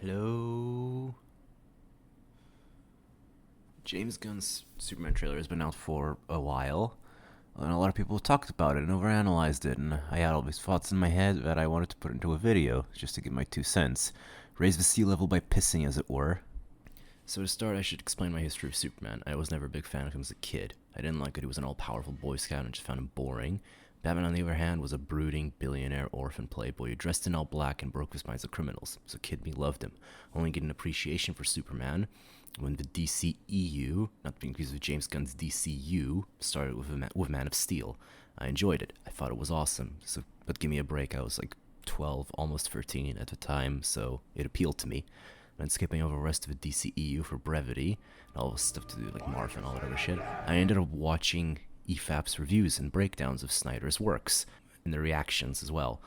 Hello? James Gunn's Superman trailer has been out for a while, and a lot of people have talked about it and overanalyzed it, and I had all these thoughts in my head that I wanted to put into a video, just to give my 2 cents. Raise the sea level by pissing, as it were. So to start, I should explain my history of Superman. I was never a big fan of him as a kid. I didn't like that he was an all-powerful Boy Scout and just found him boring. Batman, on the other hand, was a brooding, billionaire orphan playboy who dressed in all black and broke the spines of criminals, so kid me loved him, only getting appreciation for Superman when the DCEU, not because of James Gunn's DCU, started with Man of Steel. I enjoyed it. I thought it was awesome. But give me a break. I was like 12, almost 13 at the time, so it appealed to me. And skipping over the rest of the DCEU for brevity, and all the stuff to do like Martha and all that other shit, I ended up watching EFAP's reviews and breakdowns of Snyder's works, and the reactions as well,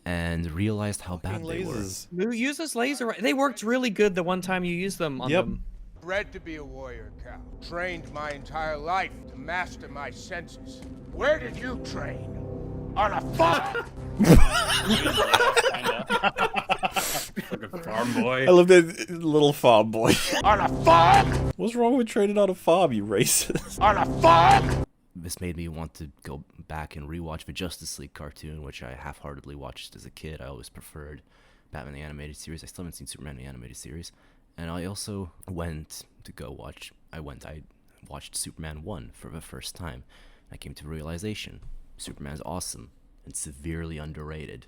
and realized how bad they were. Who uses laser? They worked really good the one time you used them on them. Bred to be a warrior, Cal. Trained my entire life to master my senses. Where did you train? On a farm! Like a farm boy. I love that little farm boy. On a farm! What's wrong with training on a farm, you racist? On a farm! This made me want to go back and rewatch the Justice League cartoon, which I half-heartedly watched as a kid. I always preferred Batman the Animated Series. I still haven't seen Superman the Animated Series. And I also I watched Superman 1 for the first time. I came to the realization, Superman is awesome and severely underrated.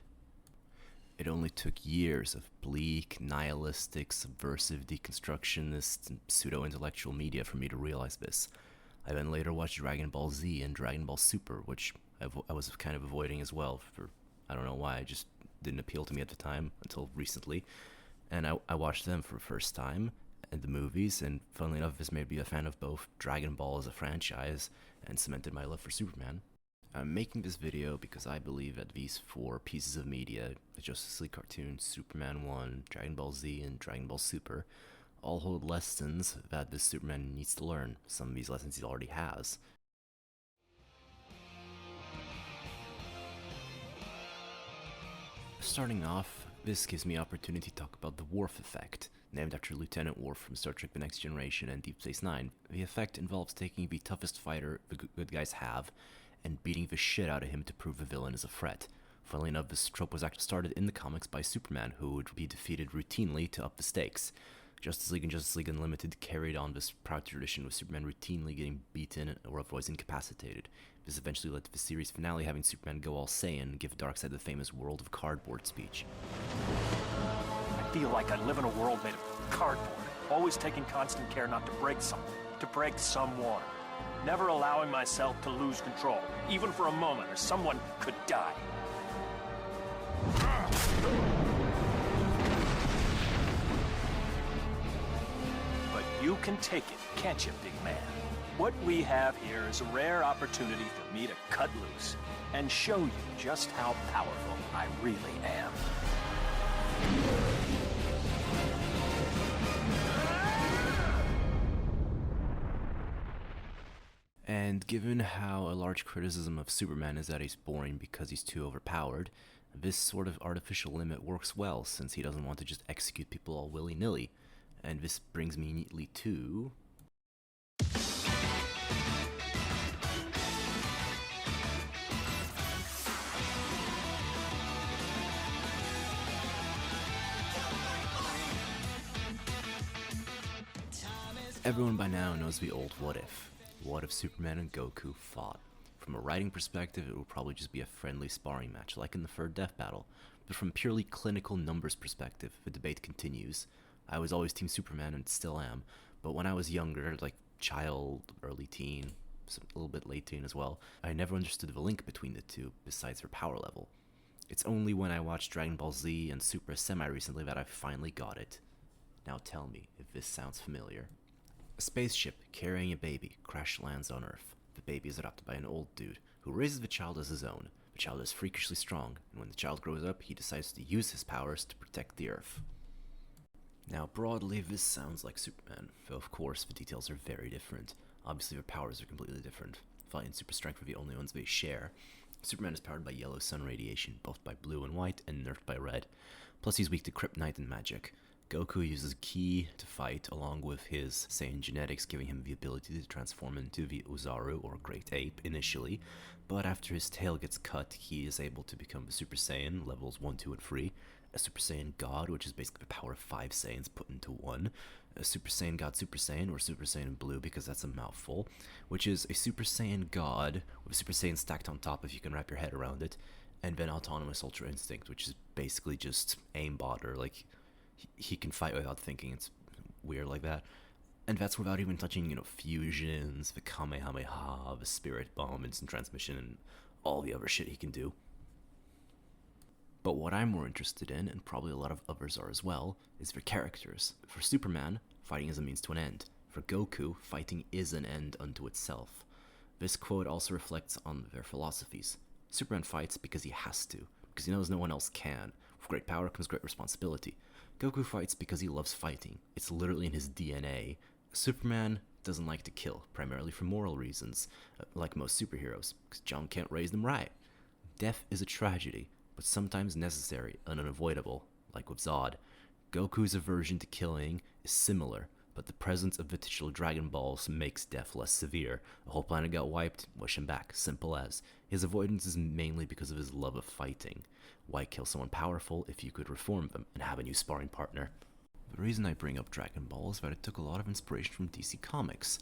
It only took years of bleak, nihilistic, subversive, deconstructionist, and pseudo-intellectual media for me to realize this. I then later watched Dragon Ball Z and Dragon Ball Super, which I was kind of avoiding as well. I don't know why, it just didn't appeal to me at the time until recently. And I watched them for the first time, and the movies, and funnily enough, this made me a fan of both Dragon Ball as a franchise and cemented my love for Superman. I'm making this video because I believe that these 4 pieces of media, the Justice League cartoon, Superman 1, Dragon Ball Z, and Dragon Ball Super, all hold lessons that this Superman needs to learn. Some of these lessons he already has. Starting off, this gives me opportunity to talk about the Worf effect, named after Lieutenant Worf from Star Trek The Next Generation and Deep Space Nine. The effect involves taking the toughest fighter the good guys have and beating the shit out of him to prove the villain is a threat. Funnily enough, this trope was actually started in the comics by Superman, who would be defeated routinely to up the stakes. Justice League and Justice League Unlimited carried on this proud tradition, with Superman routinely getting beaten or otherwise incapacitated. This eventually led to the series finale having Superman go all Saiyan and give Darkseid the famous World of Cardboard speech. I feel like I live in a world made of cardboard, always taking constant care not to break something, to break someone. Never allowing myself to lose control, even for a moment, or someone could die. But you can take it, can't you, big man? What we have here is a rare opportunity for me to cut loose and show you just how powerful I really am. And given how a large criticism of Superman is that he's boring because he's too overpowered, this sort of artificial limit works well since he doesn't want to just execute people all willy-nilly. And this brings me neatly to... Everyone by now knows the old what if. What if Superman and Goku fought? From a writing perspective, it would probably just be a friendly sparring match, like in the third Death Battle. But from purely clinical numbers perspective, the debate continues. I was always Team Superman and still am, but when I was younger, like child, early teen, a little bit late teen as well, I never understood the link between the two, besides their power level. It's only when I watched Dragon Ball Z and Super semi-recently that I finally got it. Now tell me if this sounds familiar. A spaceship carrying a baby crash lands on Earth. The baby is adopted by an old dude who raises the child as his own. The child is freakishly strong, and when the child grows up, he decides to use his powers to protect the Earth. Now, broadly, this sounds like Superman, though of course the details are very different. Obviously, their powers are completely different. Flight and super strength are the only ones they share. Superman is powered by yellow sun radiation, buffed by blue and white, and nerfed by red. Plus, he's weak to kryptonite and magic. Goku uses Ki to fight, along with his Saiyan genetics giving him the ability to transform into the Uzaru, or Great Ape, initially, but after his tail gets cut, he is able to become the Super Saiyan, levels 1, 2, and 3, a Super Saiyan God, which is basically the power of 5 Saiyans put into one, a Super Saiyan God Super Saiyan, or Super Saiyan Blue because that's a mouthful, which is a Super Saiyan God with Super Saiyan stacked on top if you can wrap your head around it, and then Autonomous Ultra Instinct, which is basically just aimbot, or like he can fight without thinking. It's weird like that. And that's without even touching, fusions, the Kamehameha, the Spirit Bomb, instant transmission, and all the other shit he can do. But what I'm more interested in, and probably a lot of others are as well, is their characters. For Superman, fighting is a means to an end. For Goku, fighting is an end unto itself. This quote also reflects on their philosophies. Superman fights because he has to, because he knows no one else can. With great power comes great responsibility. Goku fights because he loves fighting. It's literally in his DNA. Superman doesn't like to kill, primarily for moral reasons, like most superheroes, because John can't raise them right. Death is a tragedy, but sometimes necessary and unavoidable, like with Zod. Goku's aversion to killing is similar, but the presence of the titular Dragon Balls makes death less severe. A whole planet got wiped, wish him back, simple as. His avoidance is mainly because of his love of fighting. Why kill someone powerful if you could reform them and have a new sparring partner? The reason I bring up Dragon Ball is that it took a lot of inspiration from DC Comics,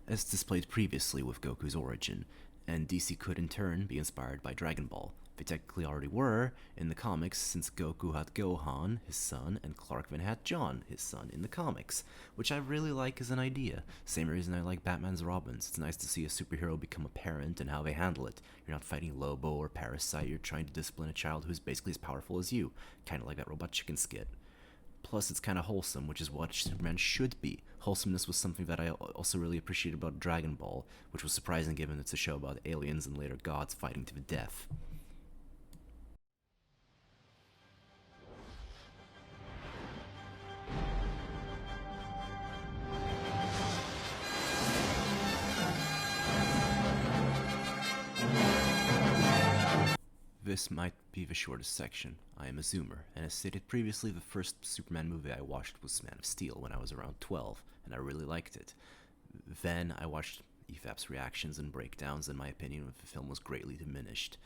as displayed previously with Goku's origin, and DC could in turn be inspired by Dragon Ball. They technically already were in the comics, since Goku had Gohan, his son, and Clark then had John, his son, in the comics, which I really like as an idea. Same reason I like Batman's Robins. It's nice to see a superhero become a parent and how they handle it. You're not fighting Lobo or Parasite, you're trying to discipline a child who's basically as powerful as you, kind of like that Robot Chicken skit. Plus, it's kind of wholesome, which is what Superman should be. Wholesomeness was something that I also really appreciated about Dragon Ball, which was surprising given it's a show about aliens and later gods fighting to the death. This might be the shortest section. I am a zoomer, and as stated previously, the first Superman movie I watched was Man of Steel when I was around 12, and I really liked it. Then I watched EFAP's reactions and breakdowns, and my opinion of the film was greatly diminished.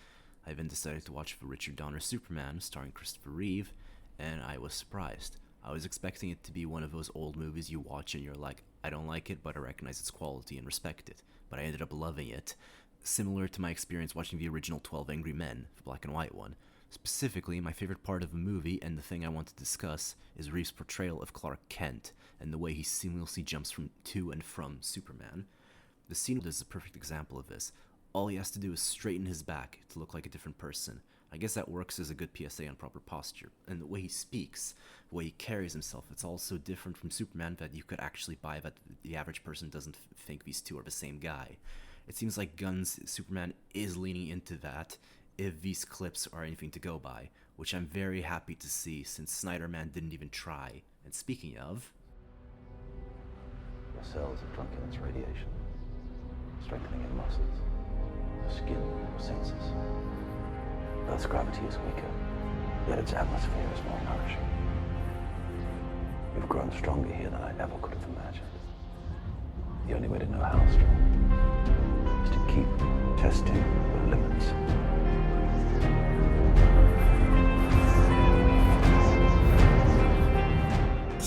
I then decided to watch the Richard Donner Superman, starring Christopher Reeve, and I was surprised. I was expecting it to be one of those old movies you watch and you're like, I don't like it, but I recognize its quality and respect it. But I ended up loving it. Similar to my experience watching the original 12 Angry Men, the black and white one. Specifically, my favorite part of the movie, and the thing I want to discuss, is Reeves' portrayal of Clark Kent, and the way he seamlessly jumps to and from Superman. The scene is a perfect example of this. All he has to do is straighten his back to look like a different person. I guess that works as a good PSA on proper posture. And the way he speaks, the way he carries himself, it's all so different from Superman that you could actually buy that the average person doesn't think these two are the same guy. It seems like Gunn's Superman is leaning into that, if these clips are anything to go by, which I'm very happy to see since Snyder Man didn't even try. And speaking of... Your cells have drunk in its radiation, strengthening your muscles, your skin, your senses. Earth's gravity is weaker, yet its atmosphere is more nourishing. You've grown stronger here than I ever could have imagined. The only way to know how strong is to keep testing the limits.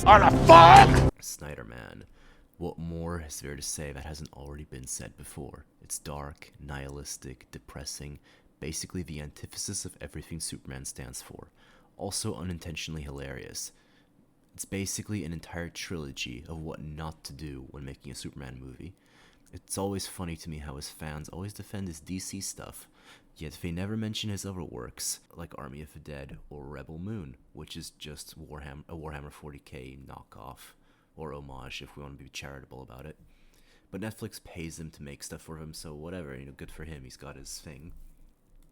On a fuck! Snyder Man. What more is there to say that hasn't already been said before? It's dark, nihilistic, depressing, basically the antithesis of everything Superman stands for. Also unintentionally hilarious. It's basically an entire trilogy of what not to do when making a Superman movie. It's always funny to me how his fans always defend his DC stuff, yet they never mention his other works, like Army of the Dead or Rebel Moon, which is just a Warhammer 40k knockoff, or homage if we want to be charitable about it. But Netflix pays him to make stuff for him, so whatever, good for him, he's got his thing.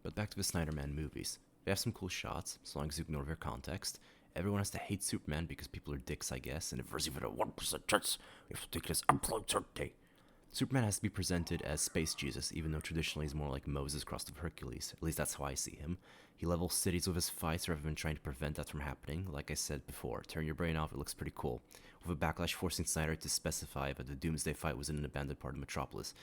But back to the Snyder Man movies. They have some cool shots, as long as you ignore their context. Everyone has to hate Superman because people are dicks, I guess, and if there's even a 1% chance, we have to take this absolute certainty. Superman has to be presented as Space Jesus, even though traditionally he's more like Moses crossed with Hercules. At least that's how I see him. He levels cities with his fights rather than trying to prevent that from happening. Like I said before, turn your brain off, it looks pretty cool. With a backlash forcing Snyder to specify that the Doomsday fight was in an abandoned part of Metropolis.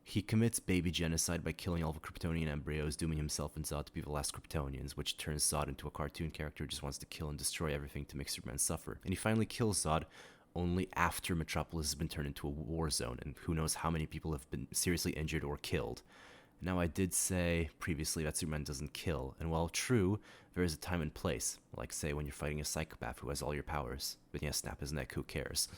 He commits baby genocide by killing all the Kryptonian embryos, dooming himself and Zod to be the last Kryptonians, which turns Zod into a cartoon character who just wants to kill and destroy everything to make Superman suffer. And he finally kills Zod only after Metropolis has been turned into a war zone, and who knows how many people have been seriously injured or killed. Now, I did say previously that Superman doesn't kill, and while true, there is a time and place, like say when you're fighting a psychopath who has all your powers, but yeah, snap his neck, who cares?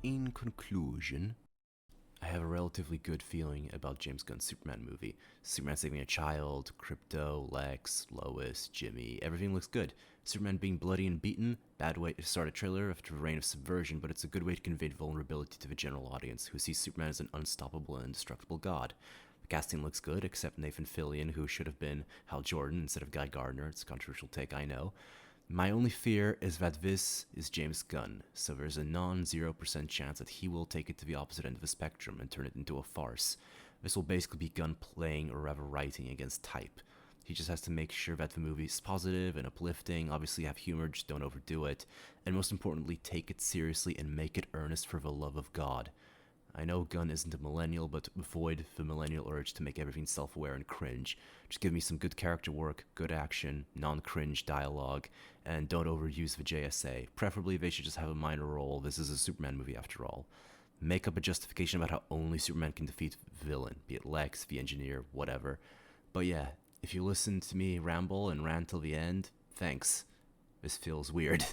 In conclusion, I have a relatively good feeling about James Gunn's Superman movie. Superman saving a child, Crypto, Lex, Lois, Jimmy, everything looks good. Superman being bloody and beaten, bad way to start a trailer after a reign of subversion, but it's a good way to convey vulnerability to the general audience, who sees Superman as an unstoppable and indestructible god. The casting looks good, except Nathan Fillion, who should have been Hal Jordan instead of Guy Gardner. It's a controversial take, I know. My only fear is that this is James Gunn, so there's a non-0% chance that he will take it to the opposite end of the spectrum and turn it into a farce. This will basically be Gunn playing, or rather writing, against type. He just has to make sure that the movie is positive and uplifting, obviously have humor, just don't overdo it, and most importantly, take it seriously and make it earnest for the love of God. I know Gunn isn't a millennial, but avoid the millennial urge to make everything self-aware and cringe. Just give me some good character work, good action, non-cringe dialogue, and don't overuse the JSA. Preferably, they should just have a minor role. This is a Superman movie after all. Make up a justification about how only Superman can defeat the villain, be it Lex, the Engineer, whatever. But yeah, if you listen to me ramble and rant till the end, thanks. This feels weird.